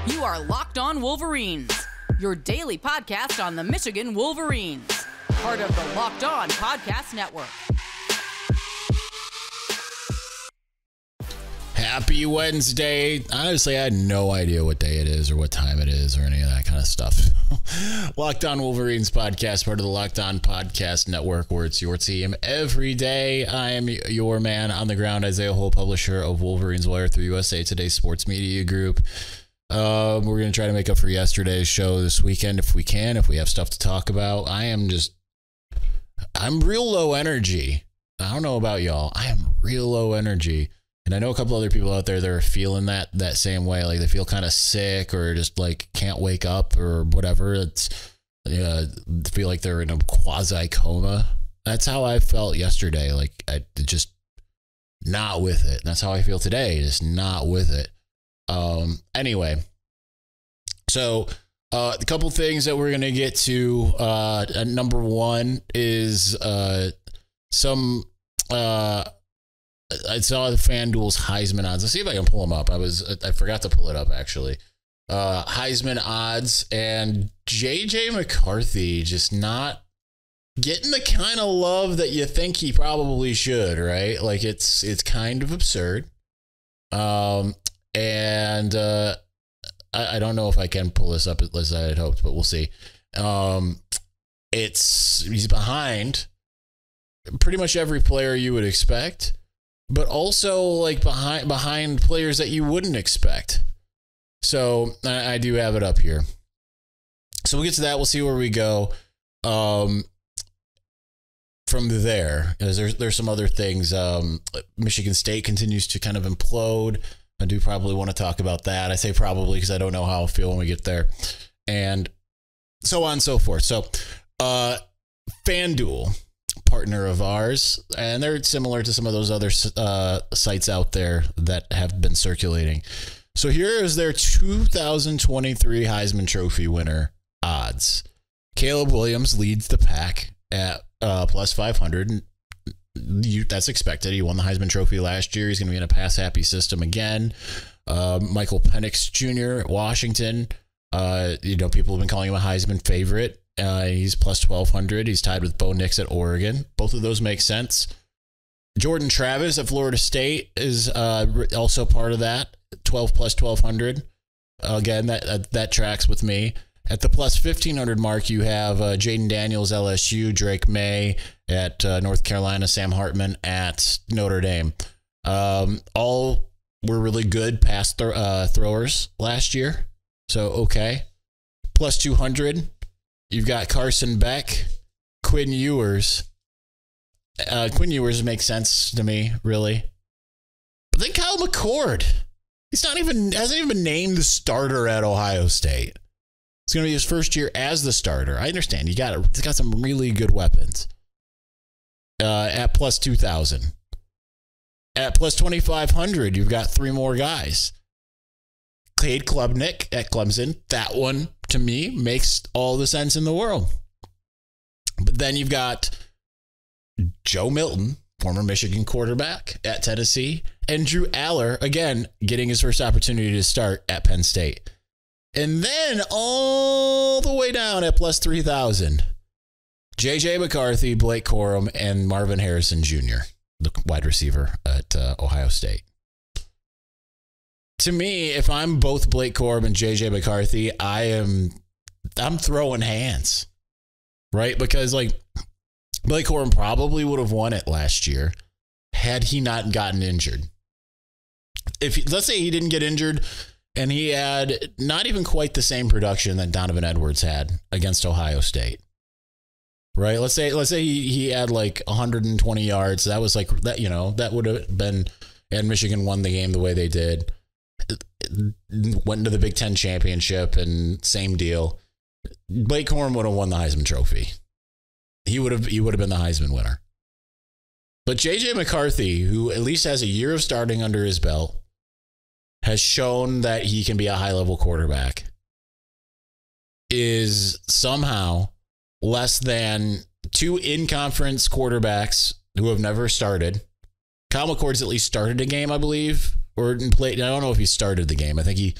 You are Locked On Wolverines, your daily podcast on the Michigan Wolverines, part of the Locked On Podcast Network. Happy Wednesday. Honestly, I had no idea what day it is or what time it is or any of that kind of stuff. Locked On Wolverines podcast, part of the Locked On Podcast Network, where it's your team every day. I am your man on the ground, Isaiah Hole, publisher of Wolverines Wire through USA Today's Sports Media Group. We're going to try to make up for yesterday's show this weekend if we can, if we have stuff to talk about. I'm real low energy. I don't know about y'all. I am real low energy. And I know a couple other people out there that are feeling that same way. Like they feel kind of sick or just like can't wake up or whatever. It's feel like they're in a quasi coma. That's how I felt yesterday. Like I just not with it. That's how I feel today. Just not with it. Anyway, so a couple things that we're going to get to. Number one is I saw the FanDuel's Heisman odds. Let's see if I can pull them up. I forgot to pull it up actually. Heisman odds, and JJ McCarthy just not getting the kind of love that you think he probably should, right? Like it's kind of absurd. And I don't know if I can pull this up as I had hoped, but we'll see. He's behind pretty much every player you would expect, but also like behind players that you wouldn't expect. So I do have it up here. So we'll get to that. We'll see where we go. From there, there's some other things. Michigan State continues to kind of implode. I do probably want to talk about that. I say probably because I don't know how I'll feel when we get there, and so on and so forth. So, FanDuel, partner of ours, and they're similar to some of those other sites out there that have been circulating. So here is their 2023 Heisman Trophy winner odds. Caleb Williams leads the pack at plus 500. That's expected. He won the Heisman Trophy last year. He's going to be in a pass-happy system again. Michael Penix Jr. at Washington. People have been calling him a Heisman favorite. He's plus 1,200. He's tied with Bo Nix at Oregon. Both of those make sense. Jordan Travis at Florida State is also part of that. 12 plus 1,200. Again, that tracks with me. At the plus 1,500 mark, you have Jaden Daniels, LSU, Drake May at North Carolina, Sam Hartman at Notre Dame. All were really good pass throwers last year. So, okay. Plus 200, you've got Carson Beck, Quinn Ewers. Quinn Ewers makes sense to me, really. But then Kyle McCord. Hasn't even been named the starter at Ohio State. It's going to be his first year as the starter. I understand. He's got some really good weapons. At plus 2,000. At plus 2,500, you've got three more guys. Cade Klubnik at Clemson. That one, to me, makes all the sense in the world. But then you've got Joe Milton, former Michigan quarterback at Tennessee, and Drew Aller, again, getting his first opportunity to start at Penn State. And then all the way down at plus 3,000, J.J. McCarthy, Blake Corum, and Marvin Harrison Jr., the wide receiver at Ohio State. To me, if I'm both Blake Corum and J.J. McCarthy, I'm throwing hands, right? Because like Blake Corum probably would have won it last year had he not gotten injured. Let's say he didn't get injured, and he had not even quite the same production that Donovan Edwards had against Ohio State. Right? Let's say he had like 120 yards. That was like that, that would have been, and Michigan won the game the way they did. Went into the Big Ten championship and same deal. Blake Corum would have won the Heisman Trophy. He would have been the Heisman winner. But JJ McCarthy, who at least has a year of starting under his belt, has shown that he can be a high-level quarterback, is somehow less than two in-conference quarterbacks who have never started. Kyle McCord's at least started a game, I believe, or played. I don't know if he started the game. I think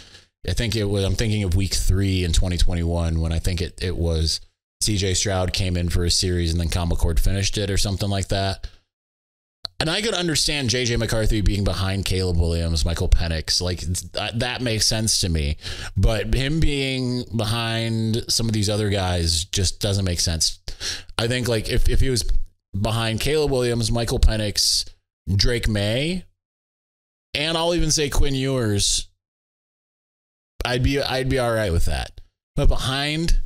I think it was, I'm thinking of week 3 in 2021 when I think it was CJ Stroud came in for a series and then Kyle McCord finished it or something like that. And I could understand JJ McCarthy being behind Caleb Williams, Michael Penix. Like, that makes sense to me. But him being behind some of these other guys just doesn't make sense. I think, like, if he was behind Caleb Williams, Michael Penix, Drake May, and I'll even say Quinn Ewers, I'd be all right with that. But behind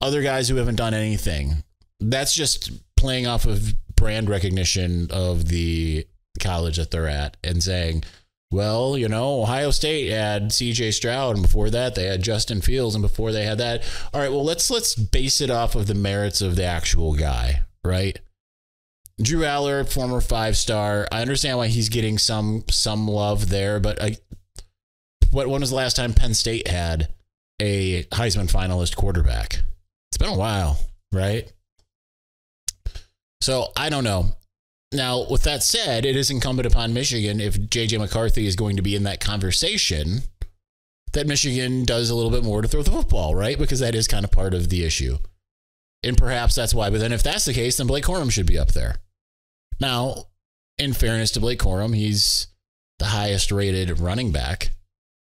other guys who haven't done anything, that's just playing off of brand recognition of the college that they're at and saying, well, you know, Ohio State had CJ Stroud, and before that they had Justin Fields, and before they had that. All right, well, let's base it off of the merits of the actual guy, right? Drew Aller, former 5-star. I understand why he's getting some love there, but when was the last time Penn State had a Heisman finalist quarterback? It's been a while, right? So I don't know. Now, with that said, it is incumbent upon Michigan, if JJ McCarthy is going to be in that conversation, that Michigan does a little bit more to throw the football, right? Because that is kind of part of the issue. And perhaps that's why. But then if that's the case, then Blake Corum should be up there. Now, in fairness to Blake Corum, he's the highest rated running back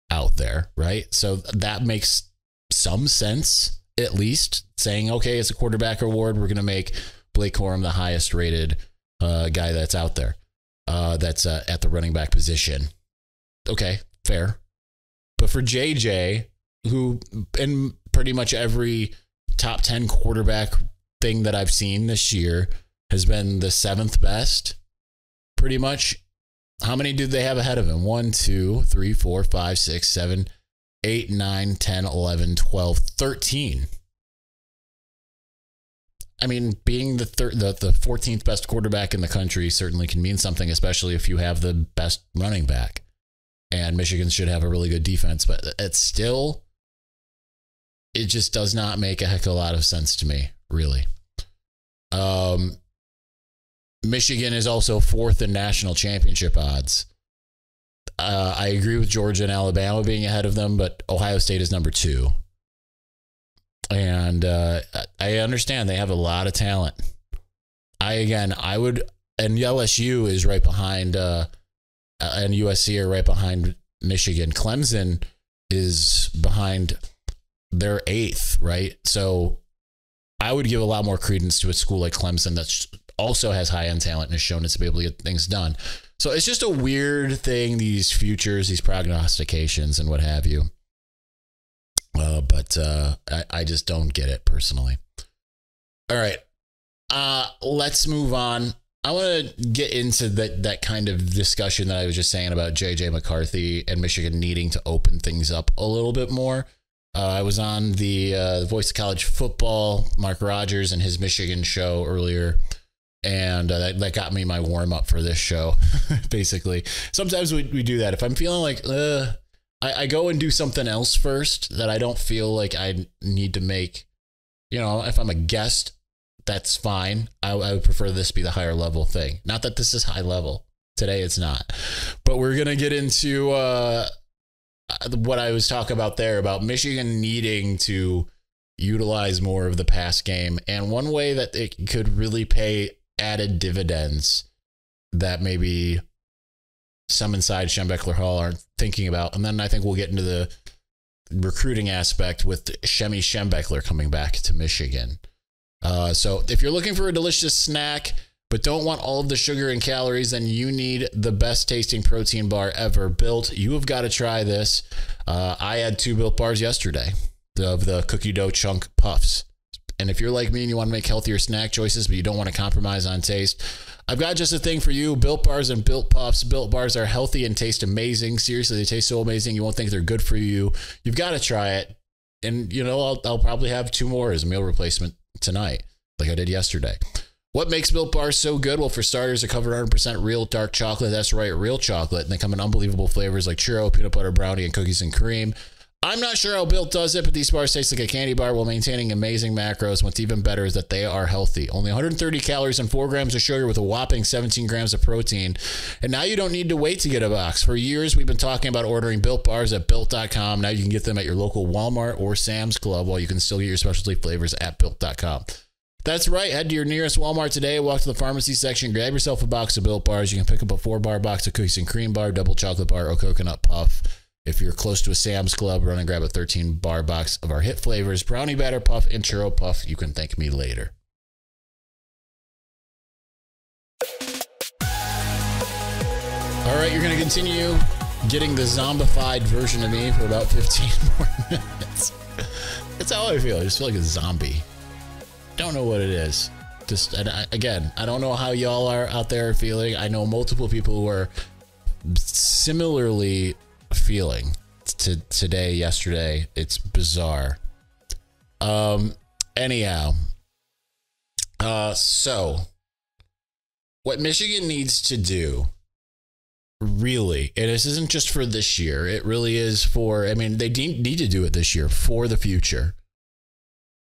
out there, right? So that makes some sense, at least, saying, okay, it's a quarterback award. We're going to make Blake Corum the highest rated guy that's out there, that's at the running back position. Okay, fair. But for JJ, who in pretty much every top 10 quarterback thing that I've seen this year has been the 7th best, pretty much. How many did they have ahead of him? 1, 2, 3, 4, 5, 6, 7, 8, 9, 10, 11, 12, 13. I mean, being the 14th best quarterback in the country certainly can mean something, especially if you have the best running back. And Michigan should have a really good defense, but it just does not make a heck of a lot of sense to me, really. Michigan is also 4th in national championship odds. I agree with Georgia and Alabama being ahead of them, but Ohio State is number 2. And I understand they have a lot of talent. And LSU is right behind, and USC are right behind Michigan. Clemson is behind their 8th, right? So I would give a lot more credence to a school like Clemson that also has high-end talent and has shown it to be able to get things done. So it's just a weird thing, these futures, these prognostications and what have you. But I just don't get it personally. All right. Let's move on. I want to get into that kind of discussion that I was just saying about JJ McCarthy and Michigan needing to open things up a little bit more. I was on the Voice of College Football, Mark Rogers and his Michigan show earlier, and that got me my warm up for this show, basically. Sometimes we do that. If I'm feeling like, I go and do something else first that I don't feel like I need to make. You know, if I'm a guest, that's fine. I would prefer this be the higher level thing. Not that this is high level. Today it's not. But we're going to get into what I was talking about there, about Michigan needing to utilize more of the pass game. And one way that it could really pay added dividends that maybe some inside Schembechler Hall aren't thinking about. And then I think we'll get into the recruiting aspect with Shemy Schembechler coming back to Michigan. So if you're looking for a delicious snack, but don't want all of the sugar and calories, then you need the best tasting protein bar ever built. You have got to try this. I had 2 Built bars yesterday of the cookie dough chunk puffs. And if you're like me and you want to make healthier snack choices, but you don't want to compromise on taste, I've got just a thing for you. Built bars and Built Puffs. Built bars are healthy and taste amazing. Seriously, they taste so amazing you won't think they're good for you. You've got to try it. And, you know, I'll probably have 2 more as a meal replacement tonight, like I did yesterday. What makes Built Bars so good? Well, for starters, they're covered 100% real dark chocolate. That's right, real chocolate. And they come in unbelievable flavors like churro, peanut butter brownie, and cookies and cream. I'm not sure how Built does it, but these bars taste like a candy bar while maintaining amazing macros. What's even better is that they are healthy. Only 130 calories and 4 grams of sugar with a whopping 17 grams of protein. And now you don't need to wait to get a box. For years, we've been talking about ordering Built bars at Built.com. Now you can get them at your local Walmart or Sam's Club, while you can still get your specialty flavors at Built.com. That's right. Head to your nearest Walmart today, walk to the pharmacy section, grab yourself a box of Built bars. You can pick up a 4-bar box of cookies and cream bar, double chocolate bar, or coconut puff. If you're close to a Sam's Club, run and grab a 13-bar box of our hit flavors, brownie batter puff and churro puff. You can thank me later. All right, you're going to continue getting the zombified version of me for about 15 more minutes. That's how I feel. I just feel like a zombie. Don't know what it is. Just, again, I don't know how y'all are out there feeling. I know multiple people who are similarly feeling to today, yesterday. It's bizarre. Anyhow, so what Michigan needs to do, really, and this isn't just for this year, it really is for, I mean, they need to do it this year for the future.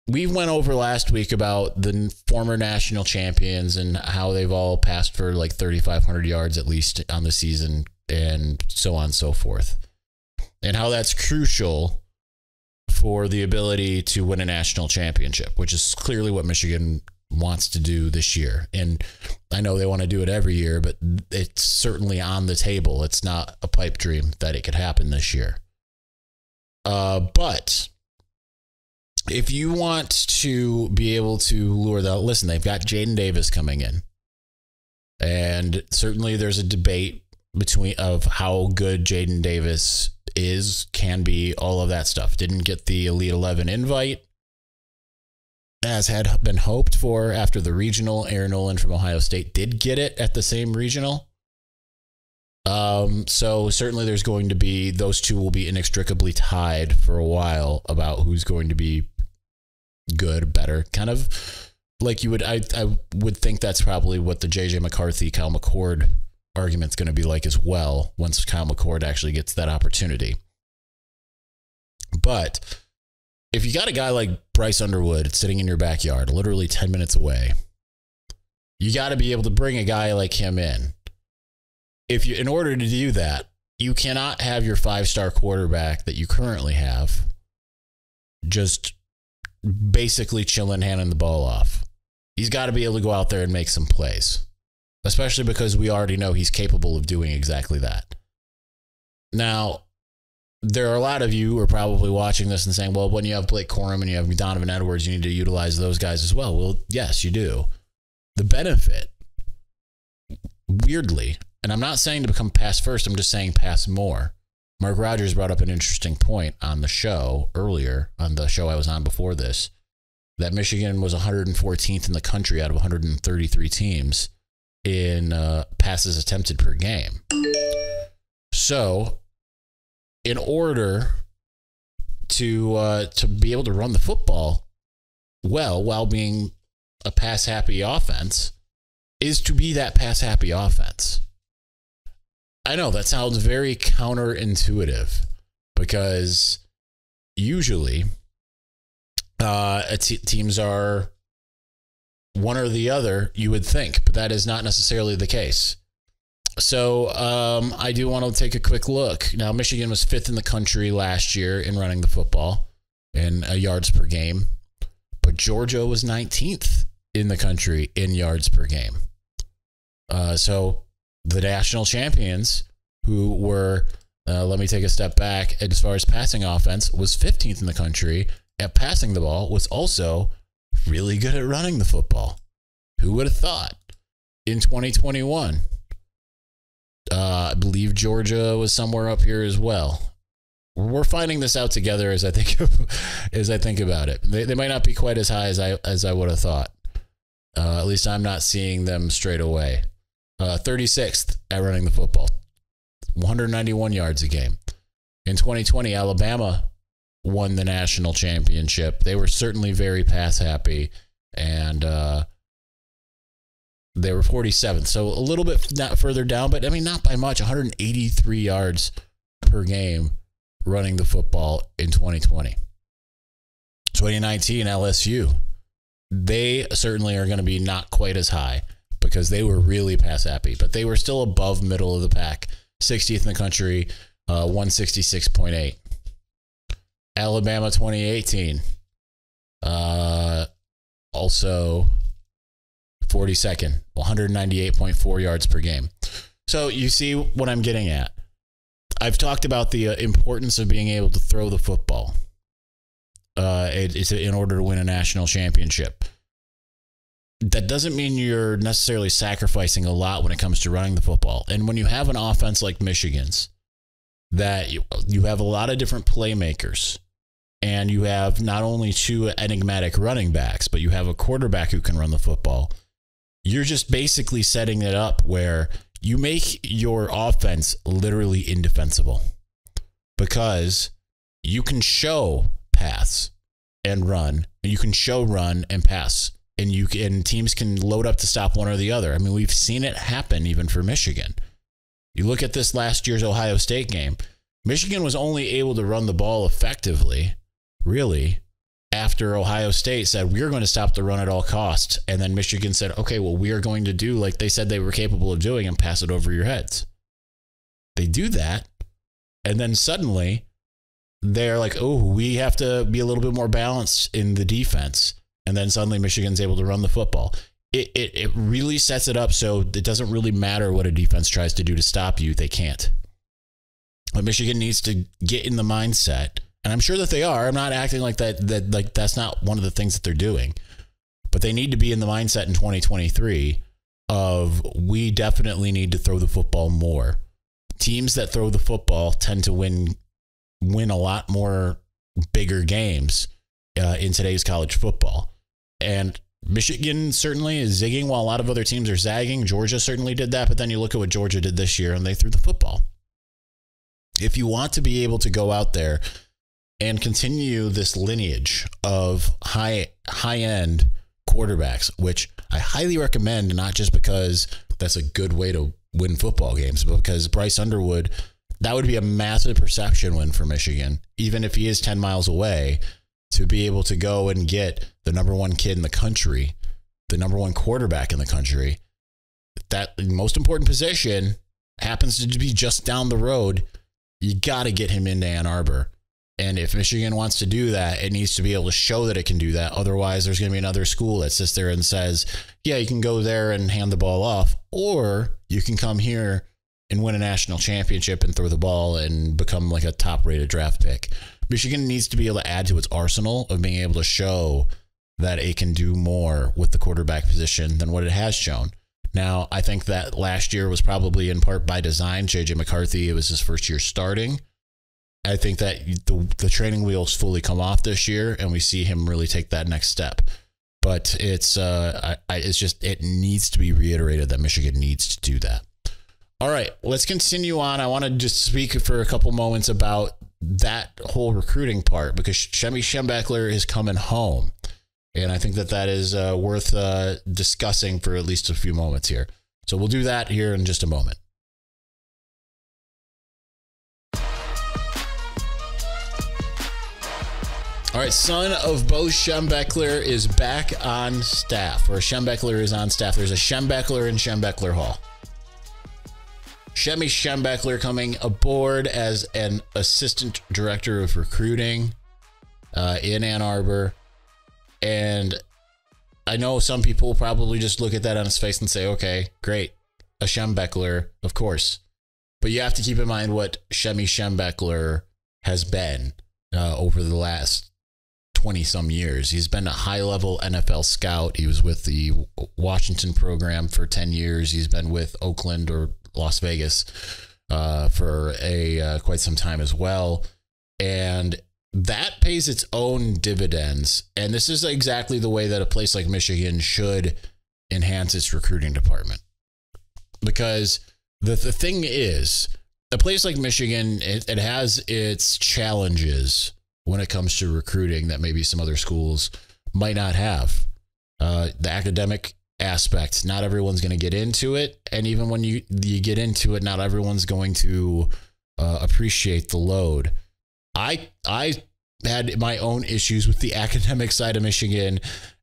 We went over last week about the former national champions and how they've all passed for like 3,500 yards at least on the season, and so on and so forth, and how that's crucial for the ability to win a national championship, which is clearly what Michigan wants to do this year. And I know they want to do it every year, but it's certainly on the table. It's not a pipe dream that it could happen this year. But if you want to be able to lure that, listen, they've got Jaden Davis coming in, and certainly there's a debate of how good Jaden Davis can be, all of that stuff. Didn't get the Elite 11 invite, as had been hoped for after the regional. Aaron Nolan from Ohio State did get it at the same regional. So certainly there's going to be, those two will be inextricably tied for a while about who's going to be good, better, kind of like you would, I would think that's probably what the JJ McCarthy, Kyle McCord argument's going to be like as well, once Kyle McCord actually gets that opportunity. But if you got a guy like Bryce Underwood sitting in your backyard, literally 10 minutes away, you got to be able to bring a guy like him in. In order to do that, you cannot have your 5-star quarterback that you currently have just basically chilling, handing the ball off. He's got to be able to go out there and make some plays, especially because we already know he's capable of doing exactly that. Now, there are a lot of you who are probably watching this and saying, well, when you have Blake Corum and you have Donovan Edwards, you need to utilize those guys as well. Well, yes, you do. The benefit, weirdly, and I'm not saying to become pass first, I'm just saying pass more. Mark Rogers brought up an interesting point on the show earlier, on the show I was on before this, that Michigan was 114th in the country out of 133 teams in passes attempted per game. So in order to be able to run the football well while being a pass-happy offense is to be that pass-happy offense. I know that sounds very counterintuitive, because usually teams are one or the other, you would think, but that is not necessarily the case. So I do want to take a quick look. Now, Michigan was 5th in the country last year in running the football in yards per game, but Georgia was 19th in the country in yards per game. So the national champions, who were, let me take a step back, as far as passing offense, was 15th in the country at passing the ball, was also really good at running the football. Who would have thought? In 2021, I believe Georgia was somewhere up here as well. We're finding this out together as I think about it. They might not be quite as high as I would have thought. At least I'm not seeing them straight away. 36th at running the football, 191 yards a game. In 2020, Alabama won the national championship. They were certainly very pass happy, and they were 47th. So a little bit not further down, but I mean, not by much. 183 yards per game running the football in 2020. 2019 LSU, they certainly are going to be not quite as high because they were really pass happy, but they were still above middle of the pack, 60th in the country, 166.8. Alabama 2018, also 42nd, 198.4 yards per game. So you see what I'm getting at. I've talked about the importance of being able to throw the football. It's in order to win a national championship. That doesn't mean you're necessarily sacrificing a lot when it comes to running the football. And when you have an offense like Michigan's, that you have a lot of different playmakers, and you have not only two enigmatic running backs, but you have a quarterback who can run the football, you're just basically setting it up where you make your offense literally indefensible, because you can show pass and run, and you can show run and pass, and teams can load up to stop one or the other. I mean, we've seen it happen even for Michigan. You look at this last year's Ohio State game. Michigan was only able to run the ball effectively, really, after Ohio State said, we're going to stop the run at all costs. And then Michigan said, okay, well, we are going to do like they said they were capable of doing and pass it over your heads. They do that. And then suddenly they're like, oh, we have to be a little bit more balanced in the defense. And then suddenly Michigan's able to run the football. It really sets it up so it doesn't really matter what a defense tries to do to stop you. They can't. But Michigan needs to get in the mindset, and I'm sure that they are. I'm not acting like that's not one of the things that they're doing. But they need to be in the mindset in 2023 of, we definitely need to throw the football more. Teams that throw the football tend to win a lot more bigger games in today's college football. And Michigan certainly is zigging while a lot of other teams are zagging. Georgia certainly did that, but then you look at what Georgia did this year, and they threw the football. If you want to be able to go out there and continue this lineage of high-end quarterbacks, which I highly recommend, not just because that's a good way to win football games, but because Bryce Underwood, that would be a massive perception win for Michigan, even if he is 10 miles away, to be able to go and get the number one kid in the country, the number one quarterback in the country. That most important position happens to be just down the road. You got to get him into Ann Arbor. And if Michigan wants to do that, it needs to be able to show that it can do that. Otherwise, there's going to be another school that sits there and says, yeah, you can go there and hand the ball off, or you can come here and win a national championship and throw the ball and become like a top-rated draft pick. Michigan needs to be able to add to its arsenal of being able to show that it can do more with the quarterback position than what it has shown. Now, I think that last year was probably in part by design. J.J. McCarthy, it was his first year starting. I think that the training wheels fully come off this year, and we see him really take that next step. But it's just, it needs to be reiterated that Michigan needs to do that. All right, let's continue on. I want to just speak for a couple moments about that whole recruiting part, because Shemy Schembechler is coming home. And I think that is worth discussing for at least a few moments here. So we'll do that here in just a moment. All right, son of Bo Schembechler is back on staff, or Schembechler is on staff. There's a Schembechler in Schembechler Hall. Shemy Schembechler coming aboard as an assistant director of recruiting in Ann Arbor. And I know some people probably just look at that on his face and say, okay, great, a Schembechler, of course. But you have to keep in mind what Shemy Schembechler has been over the last 20-some years. He's been a high-level NFL scout. He was with the Washington program for 10 years. He's been with Oakland or Las Vegas for quite some time as well. And that pays its own dividends. And this is exactly the way that a place like Michigan should enhance its recruiting department. Because the thing is, a place like Michigan, it has its challenges when it comes to recruiting that maybe some other schools might not have. The academic aspect, not everyone's going to get into it. And even when you get into it, not everyone's going to appreciate the load. I had my own issues with the academic side of Michigan,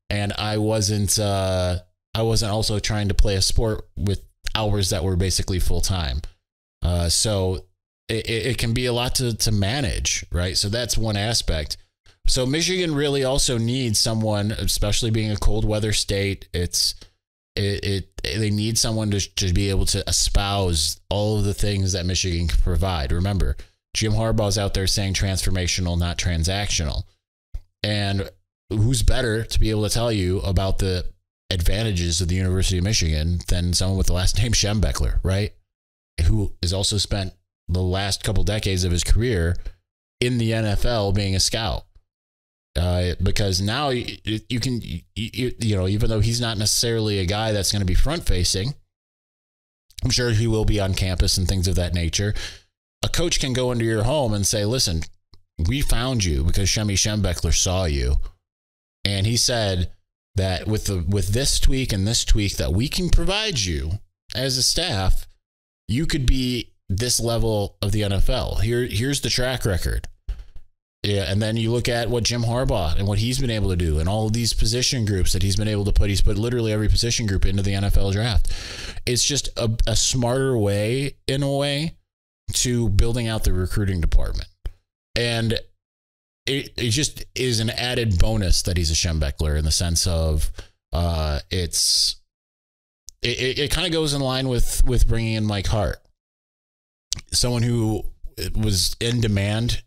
and I wasn't also trying to play a sport with hours that were basically full time. So it can be a lot to manage, right? So that's one aspect. So Michigan really also needs someone, especially being a cold weather state. They need someone to be able to espouse all of the things that Michigan can provide. Remember, Jim Harbaugh's out there saying transformational, not transactional. And who's better to be able to tell you about the advantages of the University of Michigan than someone with the last name Schembechler, right? Who has also spent the last couple decades of his career in the NFL being a scout. Because now you can, even though he's not necessarily a guy that's going to be front facing, I'm sure he will be on campus and things of that nature. A coach can go into your home and say, listen, we found you because Shemy Schembechler saw you. And he said that with this tweak and this tweak that we can provide you as a staff, you could be this level of the NFL. Here's the track record. Yeah, and then you look at what Jim Harbaugh and what he's been able to do and all of these position groups that he's been able to put. He's put literally every position group into the NFL draft. It's just a smarter way, in a way, to building out the recruiting department. And it just is an added bonus that he's a Schembechler in the sense of it kind of goes in line with bringing in Mike Hart, someone who was in demand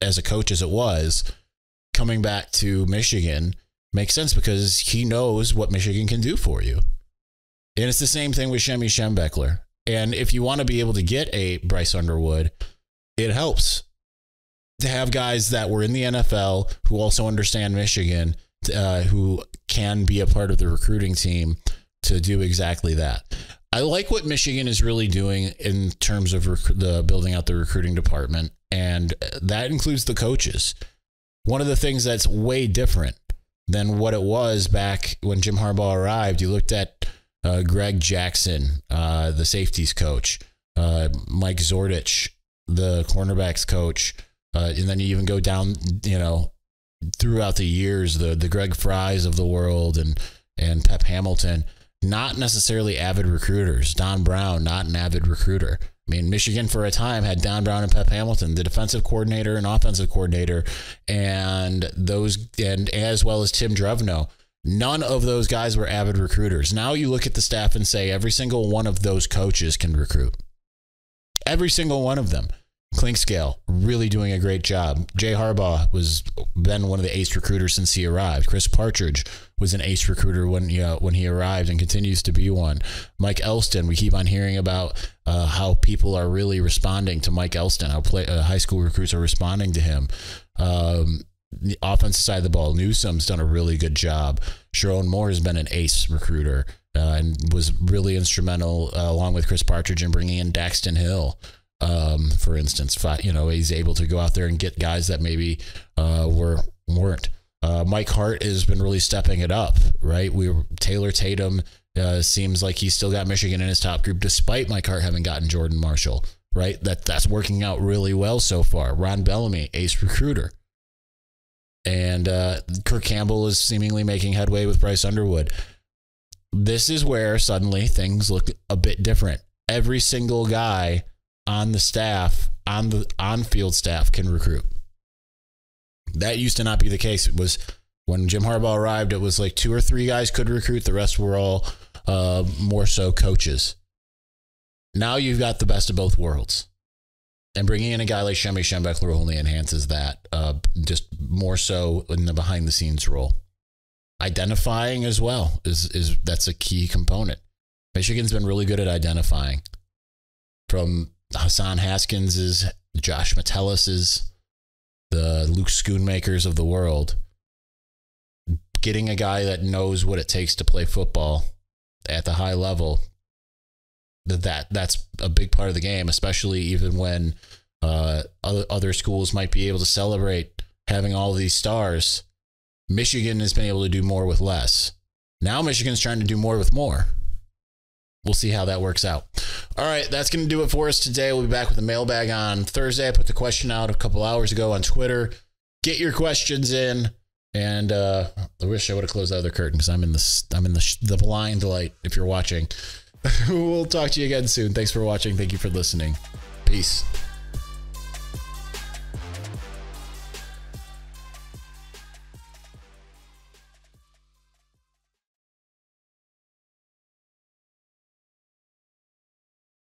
as a coach as it was, coming back to Michigan makes sense because he knows what Michigan can do for you. And it's the same thing with Shemy Schembechler. And if you want to be able to get a Bryce Underwood, it helps to have guys that were in the NFL who also understand Michigan, who can be a part of the recruiting team to do exactly that. I like what Michigan is really doing in terms of the building out the recruiting department, and that includes the coaches. One of the things that's way different than what it was back when Jim Harbaugh arrived, you looked at Greg Jackson, the safeties coach, Mike Zordich, the cornerbacks coach, and then you even go down, throughout the years, the Greg Fries of the world and Pep Hamilton. Not necessarily avid recruiters. Don Brown, not an avid recruiter. I mean, Michigan for a time had Don Brown and Pep Hamilton, the defensive coordinator and offensive coordinator, and as well as Tim Drevno. None of those guys were avid recruiters. Now you look at the staff and say every single one of those coaches can recruit. Every single one of them. Clinkscale, really doing a great job. Jay Harbaugh was been one of the ace recruiters since he arrived. Chris Partridge was an ace recruiter when he arrived and continues to be one. Mike Elston, we keep on hearing about how people are really responding to Mike Elston, how high school recruits are responding to him. The offensive side of the ball, Newsom's done a really good job. Sharon Moore has been an ace recruiter and was really instrumental, along with Chris Partridge, in bringing in Daxton Hill. For instance, he's able to go out there and get guys that maybe weren't. Mike Hart has been really stepping it up, right? Taylor Tatum seems like he's still got Michigan in his top group, despite Mike Hart having gotten Jordan Marshall, right? That's working out really well so far. Ron Bellamy, ace recruiter. And Kirk Campbell is seemingly making headway with Bryce Underwood. This is where suddenly things look a bit different. Every single guy on the staff, on the on-field staff, can recruit. That used to not be the case. It was when Jim Harbaugh arrived, it was like 2 or 3 guys could recruit. The rest were all more so coaches. Now you've got the best of both worlds. And bringing in a guy like Shemy Schembechler only enhances that, just more so in the behind-the-scenes role. Identifying as well that's a key component. Michigan's been really good at identifying. From Hassan Haskin's, Josh Metellus', the Luke Schoonmakers of the world, getting a guy that knows what it takes to play football at the high level, that's a big part of the game, especially even when other schools might be able to celebrate having all of these stars. Michigan has been able to do more with less. Now Michigan's trying to do more with more. we'll see how that works out. All right, that's going to do it for us today. We'll be back with the mailbag on Thursday. I put the question out a couple hours ago on Twitter. Get your questions in. And I wish I would have closed the other curtain because I'm in the blind light if you're watching. We'll talk to you again soon. Thanks for watching. Thank you for listening. Peace.